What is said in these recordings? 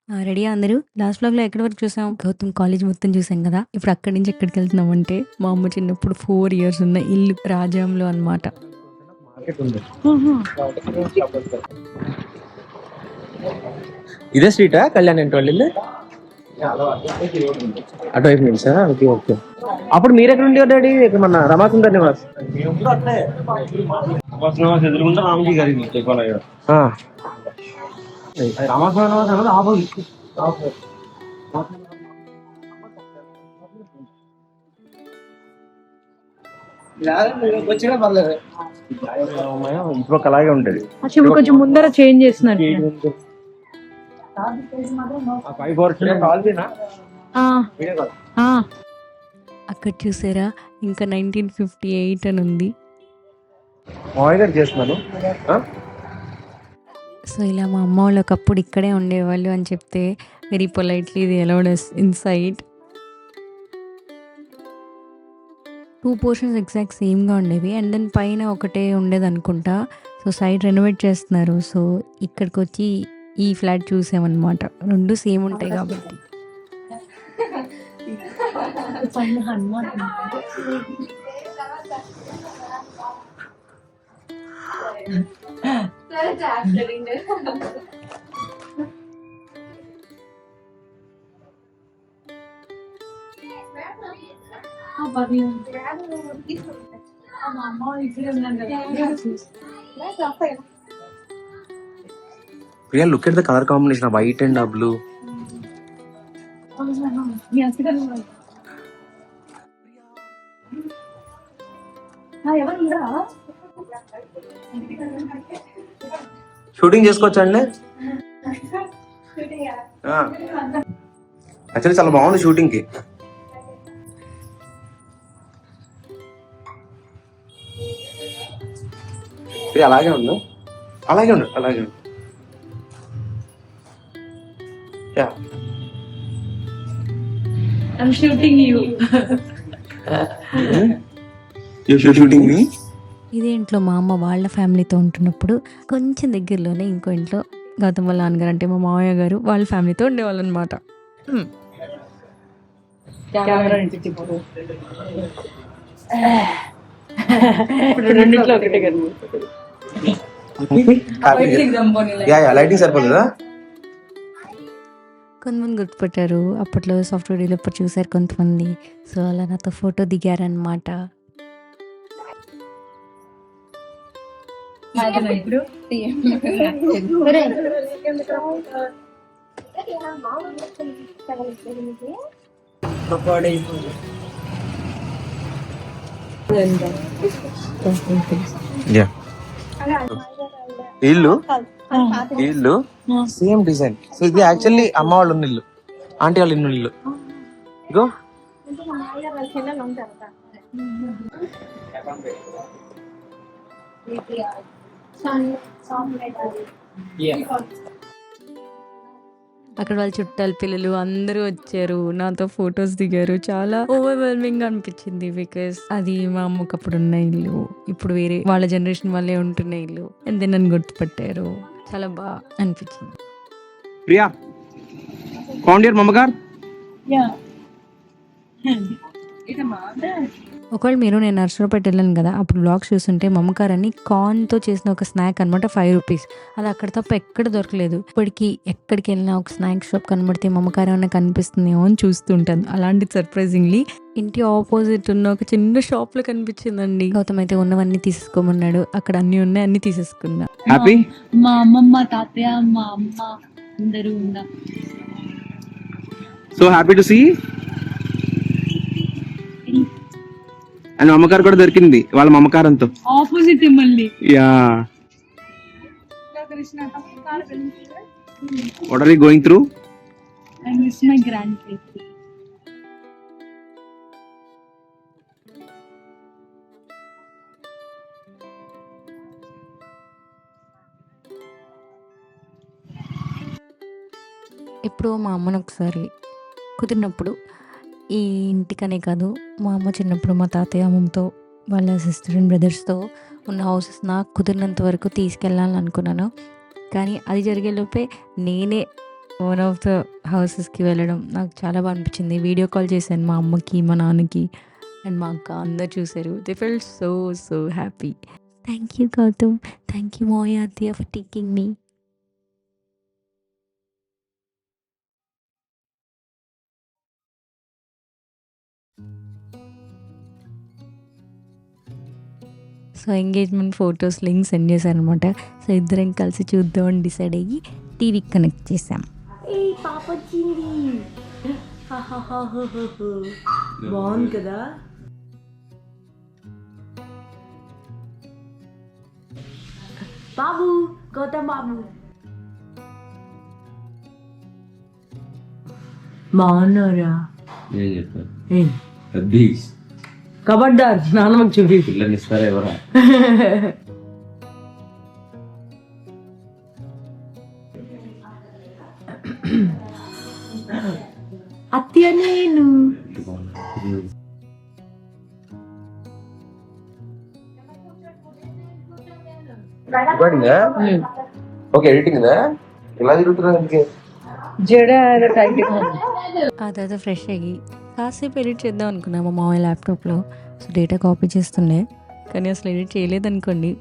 రెడీయా అందరూ? లాస్ట్ వ్లాగ్‌లో ఎక్కడి వరకు చూసాం? గౌతమ్ కాలేజ్ మొత్తం చూసాం కదా! ఇప్పుడు అక్కడి నుంచి ఎక్కడికెళ్తున్నామంటే, మా అమ్మ చిన్నప్పుడు 4 ఇయర్స్ ఉన్న ఇల్లు రాజాంలో అనమాట. ఆహా! ఇదే స్ట్రీటా కళ్యాణ్ ఏంటి వెళ్ళింది అటువైపు నుంచి ఓకే ఓకే. అప్పుడు మీరు ఎక్కడ ఉండేవారు డాడీ? ఇక్కడ మన రమాసుందర్ నివాస్. ఎదురుకుంటే రామజీ గారి చెప్పాలి. ఆ, రామస్వామి నివాస్ అన్నది ఆపోజిట్. ఇప్పుడు ఒక అలాగే ఉంటది. ఇప్పుడు కొంచెం ముందర చేంజ్ చేస్తున్నారు. అక్కడ చూసారా ఇంకా 1958 అని ఉంది. మామయ్య గారు చేస్తున్నాను. సో ఇలా మా అమ్మ వాళ్ళు ఒకప్పుడు ఇక్కడే ఉండేవాళ్ళు అని చెప్తే వెరీ పొలైట్లీ ఇది allowed us inside. 2 portions exact సేమ్గా ఉండేవి అండ్ దెన్ పైన ఒకటే ఉండేది అనుకుంటా. సో సైడ్ రెనోవేట్ చేస్తున్నారు. సో ఇక్కడికి వచ్చి ఈ ఫ్లాట్ చూసామన్నమాట. 2 సేమ్ ఉంటాయి కాబట్టి. Priya, look at the colour combination of white and blue. Shooting చేసుకోవచ్చండి? యాక్చువల్లీ చాలా బాగుంది షూటింగ్ కి. అలాగే ఉండు, అలాగే ఉండు, అలాగే ఉండు. I'm shooting you. You're shooting me? ఇదే ఇంట్లో మా అమ్మ వాళ్ళ ఫ్యామిలీతో ఉంటున్నప్పుడు కొంచెం దగ్గరలోనే ఇంకో ఇంట్లో గౌతమ్ వాళ్ళ నాన్నగారు అంటే మా మామయ్య గారు వాళ్ళ ఫ్యామిలీతో ఉండేవాళ్ళు అనమాట. లైటింగ్ సరిపోతుందా? కొంతమంది గుర్తుపట్టారు, అప్పట్లో సాఫ్ట్వేర్ డెవలపర్ చూసారు కొంతమంది. సో అలా నాతో ఫోటో దిగారనమాట. ఇల్లు ఇల్లు సేమ్ డిజైన్. సో ఇది యాక్చువల్లీ అమ్మ వాళ్ళు ఉన్న ఇల్లు, ఆంటీ వాళ్ళు ఇన్న ఇల్లు. ఇగో అక్కడ వాళ్ళ చుట్టాలు పిల్లలు అందరూ వచ్చారు, నాతో ఫొటోస్ దిగారు. చాలా ఓవర్వెల్మింగ్ అనిపించింది. బికాస్ అది మా అమ్మకి అప్పుడు ఉన్న ఇల్లు, ఇప్పుడు వేరే వాళ్ళ జనరేషన్ వాళ్ళే ఉంటున్న ఇల్లు. అండ్ దెన్ నన్ను గుర్తుపట్టారు. చాలా బాగా అనిపించింది. ప్రియా, ఫౌండ్ యువర్ మమ్మగారు. ఒకవేళ మీరు నేను నర్సరావుపేట వెళ్ళాను కదా, అప్పుడు బ్లాగ్స్ చూస్తుంటే మమకారాన్ని కార్న్తో చేసిన ఒక స్నాక్ అనమాట, 5 రూపీస్. అది అక్కడ తప్ప ఎక్కడ దొరకలేదు. ఇప్పటికి ఎక్కడికి వెళ్ళినా ఒక స్నాక్ షాప్ కనబడితే మమకారం అన్న కనిపిస్తుందేమో అని చూస్తూ ఉంటాను. అలాంటి సర్ప్రైజింగ్లీ ఇంటి ఆపోజిట్ ఉన్న ఒక చిన్న షాప్ లో కనిపించిందండి. గౌతమ్ అయితే ఉన్నవన్నీ తీసేసుకోమన్నాడు. అక్కడ అన్ని ఉన్నాయి, అన్ని తీసేసుకున్నా. హ్యాపీ? మా అమ్మమ్మ, తాతయ్య, మా అమ్మ అందరూ ఉన్నా. So happy to see. And అమ్మకారు కూడా దొరికింది వాళ్ళ మమకారంతో. ఆపోజిట్ మళ్ళీ. Yeah, what are you going through? I miss my grandkids. ఎప్పుడో మా అమ్మను ఒకసారి కుదిరినప్పుడు, ఈ ఇంటికనే కాదు మా అమ్మ చిన్నప్పుడు మా తాతయ్య అమ్మతో వాళ్ళ సిస్టర్ అండ్ బ్రదర్స్తో ఉన్న హౌసెస్ నాకు కుదిరినంత వరకు తీసుకెళ్ళాలని అనుకున్నాను. కానీ అది జరిగేలోపే నేనే వన్ ఆఫ్ ద హౌసెస్కి వెళ్ళడం నాకు చాలా బాగా అనిపించింది. వీడియో కాల్ చేశాను మా అమ్మకి, మా నాన్నకి అండ్ మా అక్క, అందరు చూశారు. They felt so so happy. Thank you Gautam, thank you మోయా అత్తయ్య for taking me. So engagement photos link send చేశారనమాట. సో ఇద్దరం కలిసి చూద్దామని డిసైడ్ అయ్యి టీవీకి కనెక్ట్ చేసాం. పాప వచ్చింది, బాగుంది కదా. బాబు, గౌతమ్ బాబు బాగున్నారా? ఏం చెప్పారు అది కబడ్డార్ నాన్నమ్మకి చూపి పిల్లని ఇస్తారా ఎవరా? అత్తయ్య నేను రికార్డింగా? ఓకే, ఎడిటింగ్ ఎలా తిరుగుతున్నా జడ ఆ తర్వాత ఫ్రెష్ అయ్యి కాసేపు ఎడిట్ చేద్దాం అనుకున్నాము మామూలు ల్యాప్టాప్లో. సో డేటా కాపీ చేస్తుండే, కానీ అసలు ఎడిట్ చేయలేదు అనుకోండి.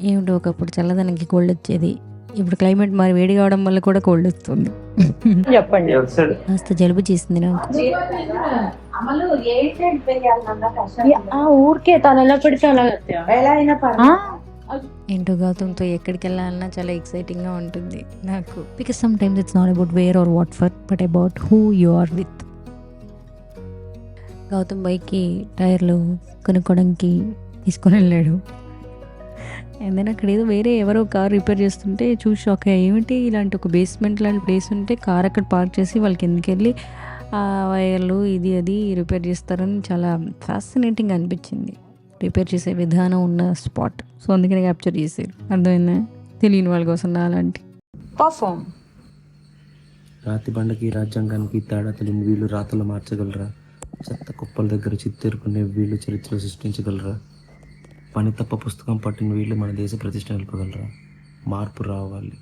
ఏమిటో ఒకప్పుడు చల్లదనానికి కోల్డ్ వచ్చేది, ఇప్పుడు క్లైమేట్ మరి వేడి కావడం వల్ల కూడా కోల్డ్ వస్తుంది. చెప్పండి, కాస్త జలుబు చేసింది నాకు. ఊరికే తను ఎలా పెడితే అలా ఏంటో గౌతమ్తో ఎక్కడికి వెళ్ళాలన్నా చాలా ఎక్సైటింగ్గా ఉంటుంది నాకు. Because some times it's not about where or what for, but about who you are with. Gautam బైక్కి టైర్లు కొనుక్కోవడానికి తీసుకొని వెళ్ళాడు. అండ్ దెన్ అక్కడ ఏదో వేరే ఎవరో కార్ రిపేర్ చేస్తుంటే చూసి షాక్ అయ్యా. ఏమిటి ఇలాంటి ఒక బేస్మెంట్ లాంటి ప్లేస్ ఉంటే కార్ అక్కడ పార్క్ చేసి వాళ్ళకి ఎందుకెళ్ళి ఆ వైర్లు ఇది అది రిపేర్ చేస్తారని చాలా ఫ్యాసినేటింగ్ అనిపించింది. రిపేర్ చేసే విధానం ఉన్న స్పాట్. సో అందుకని క్యాప్చర్ చేశారు. అర్థమైందా? తెలియని వాళ్ళ కోసం అలాంటి పర్ఫామ్. రాతి బండకి రాజ్యాంగానికి తేడా తెలియని వీళ్ళు రాతలు మార్చగలరా? చెత్త కుప్పల దగ్గర చిత్తేరుకునే వీళ్ళు చరిత్ర సృష్టించగలరా? పని తప్ప పుస్తకం పట్టిన వీళ్ళు మన దేశ ప్రతిష్ట నిలపగలరా? మార్పు రావాలి.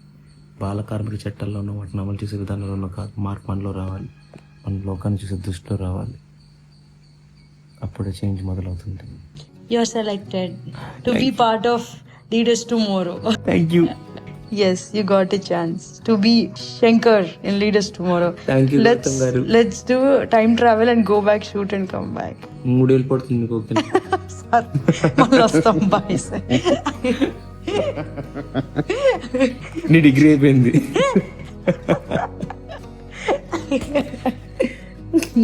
బాల కార్మిక చట్టాల్లో ఉన్న వాటిని అమలు చేసే విధానంలో కాదు, మార్పు మనలో రావాలి. మన లోకాన్ని చూసే దృష్టిలో రావాలి. అప్పుడే చేంజ్ మొదలవుతుంది. You are selected to be part of Leaders Tomorrow. Thank you. Yes, you got a chance to be Shankar in Leaders Tomorrow. Thank you Gautam గారు. Let's do time travel and go back, shoot and come back. 3 ఏళ్ళు పడుతుంది మీకు. Okay, మళ్ళీ వస్తాం. Bye sir. నీ degree అయిపోయింది.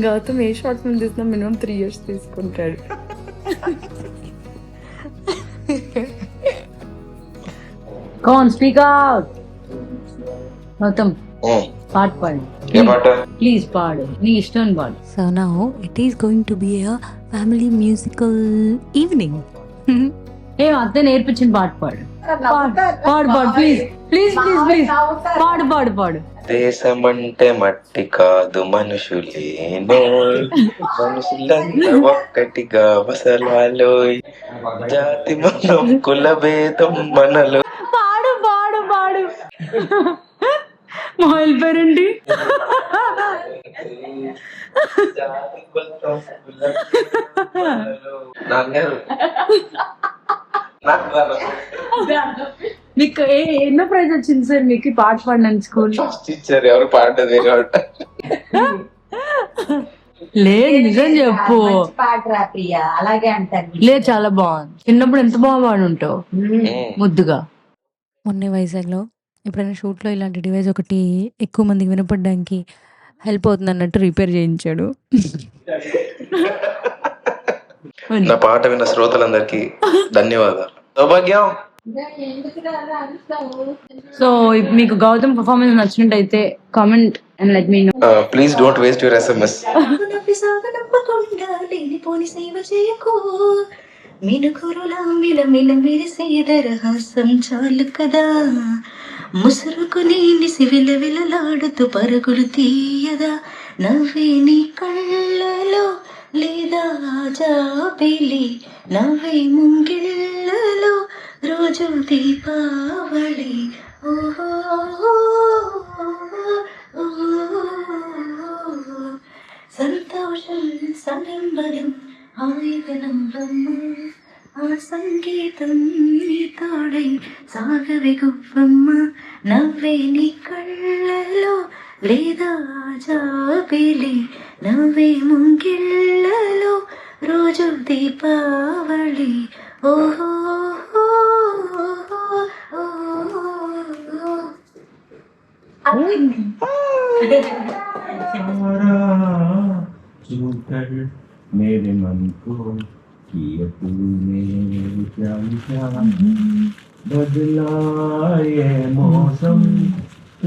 గౌతమ్ ఏ short film తీసినా మినిమం 3 years తీసుకుంటాడు. Come on, speak out. Gautam పాట పాడు. ప్లీజ్ పాడు, నీ ఇష్టం పాడు. So now it is going to be a family musical evening. ఏం అత్తే నేర్పించిన పాట పాడు. పాడు పాడు ప్లీజ్ ప్లీజ్ ప్లీజ్ ప్లీజ్ పాడు పాడు పాడు. దేశమంటే మట్టి కాదు మనుషులేనో, మనుషులంతా ఒక్కటిగా వసలాలోయ్, జాతి మనం కుల భేదం మనలో. పాడు పాడు పాడు. మా వెళ్ళిపోయారండి. మీకు ఎన్నో ప్రైజ్ వచ్చింది సార్ మీకు పాట పాడినందుకు స్కూల్? ఫస్ట్ ఇచ్చారు, ఎవరు పాడలేదు. లేదు నిజం చెప్పు. అలాగే అంటారు. లేదు చాలా బాగుంది. చిన్నప్పుడు ఎంత బాగా పాడు ఉంటావు ముద్దుగా. మొన్న వైజాగ్లో ఎప్పుడైనా షూట్లో ఇలాంటి డివైస్ ఒకటి ఎక్కువ మందికి వినపడడానికి హెల్ప్ అవుతుంది అన్నట్టు రిపేర్ చేయించాడు. నా పాట విన్న శ్రోతలందరికీ ధన్యవాదాలు. సౌభాగ్యం. సో మీకు గౌతమ్ పర్ఫార్మెన్స్ నచ్చినట్టయితే comment and let me know. Please don't waste your SMS. లేనిపోని సేవ చేయకు, మినుగురులా మిలమిల మెరిసేదరహాసం చాలు కదా, ముసురుకుని నిసి విలవిలలాడుతూ పరుగులు తీయదా, నవ్వే నీ కళ్ళలో లేదా జాబిలి, నవ్వే ముంగిళ్ళలో రోజు దీపావళి. ఓహో సంబరం ఆయుధనం బ్రహ్మ ఆ సంగీతం నీ తోడై సాగవే గువ్వమ్మ నవ్వే నీ కళ్ళలో లేదా జాబిలి నవ్వే ముంగిళ్ళలో రోజు దీపావళి ఓహో मेरे मन को किया तूने क्या बदला ये मौसम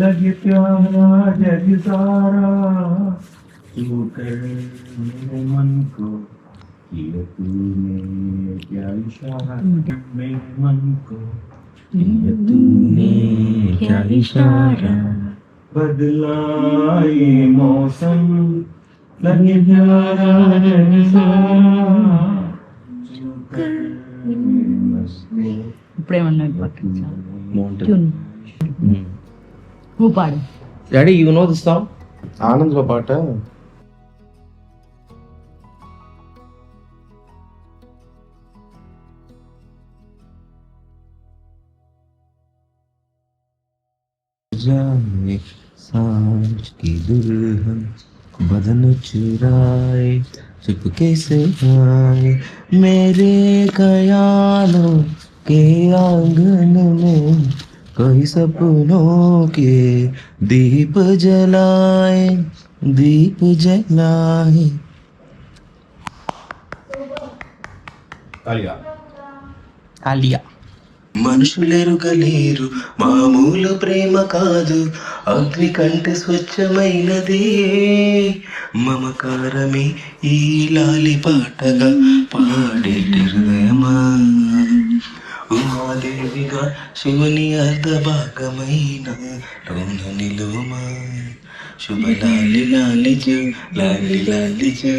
लगे प्यारा जग सारा तू कर मेरे मन को किया तूने क्या इशारा मेरे मन को किया तूने क्या इशारा बदला ये मौसम लगे प्यारा जग सारा तू कर मेरे मस्ती ఇప్పుడేమన్నా బాగుంటుంది. నువ్వు పాడు. Daddy you know this song ఆనంద్లో పాట जाने सांझ की दुल्हन बदन चुराए चुपके से आए मेरे ख्यालों के आंगन में कोई सपनों के दीप जलाए दीप जलाए आलिया మనుషులెరుగలేరు మామూలు ప్రేమ కాదు అగ్ని కంటే స్వచ్ఛమైనది మమకారమే ఈ లాలి పాటగా పాడేటి హృదయమా ఉమాదేవిగా శివుని అర్ధ భాగమైన రౌన నిలుమా శుభ లాలి లాలిజు లాలి లాలిజు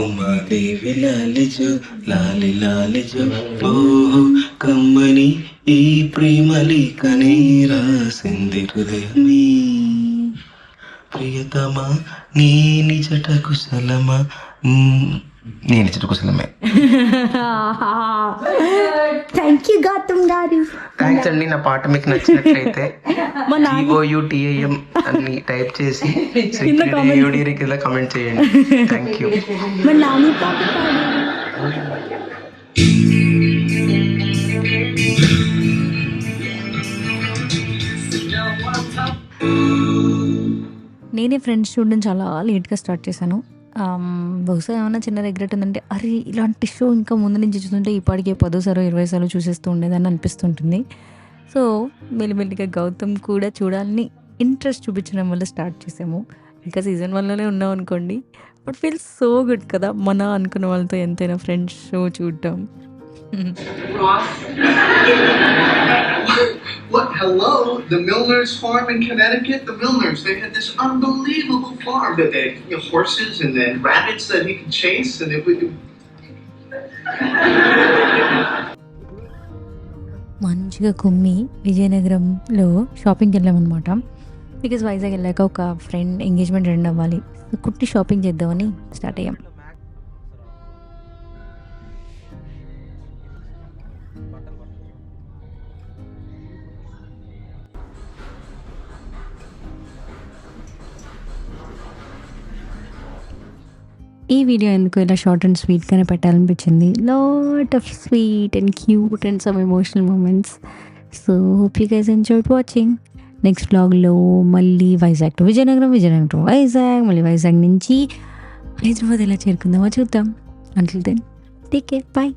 ఉమాదేవి లాలిజు లాలి లాలిజు ఓహో కమ్మని ఈ ప్రేమ లేఖనే రాసింది హృదయమే ప్రియతమా నీ నిజట కుశలమా నీ నిజట కుశలమే థ్యాంక్ యూ గౌతమ్ గారు. థ్యాంక్స్ అండి. నా పాట మీకు నచ్చినట్లయితే GOUTAM అని టైప్ చేసి కింద కామెంట్ చేయండి. Thank you. మా నాని పాట పాడు. నేనే ఫ్రెండ్స్ చూడడం చాలా లేట్గా స్టార్ట్ చేశాను. బహుశా ఏమైనా చిన్న రిగ్రెట్ ఉందంటే, అరే ఇలాంటి షో ఇంకా ముందు నుంచి చూస్తుంటే ఇప్పటికే 10 సార్లు 20 సార్లు చూసేస్తూ ఉండేదని అనిపిస్తుంటుంది. సో మెల్లిమెల్లిగా గౌతమ్ కూడా చూడాలని ఇంట్రెస్ట్ చూపించడం వల్ల స్టార్ట్ చేసాము. ఇంకా సీజన్ 1లోనే ఉన్నాం అనుకోండి. బట్ ఫీల్ సో గుడ్ కదా మన అనుకున్న వాళ్ళతో ఎంతైనా ఫ్రెండ్స్ షో చూడటం. What? Hello? The Milner's farm in Connecticut? The Milners, they had this unbelievable farm that they had horses and then rabbits that he could chase and it would... మంచిగా కుమ్మి విజయనగరంలో షాపింగ్కి వెళ్ళామన్నమాట. బికాజ్ వైజాగ్ వెళ్ళాక ఒక friend engagement attend అవ్వాలి. కుట్టి shopping చేద్దామని start అయ్యాం. ఈ వీడియో ఎందుకు ఇలా షార్ట్ అండ్ స్వీట్గానే పెట్టాలనిపించింది. Lot of sweet and cute and some emotional moments. So hope you guys enjoyed watching. Next వ్లాగ్లో మళ్ళీ వైజాగ్ టు విజయనగరం, విజయనగరం టు వైజాగ్, మళ్ళీ వైజాగ్ నుంచి హైదరాబాద్ ఎలా చేరుకుందామో చూద్దాం. Until then take care, bye.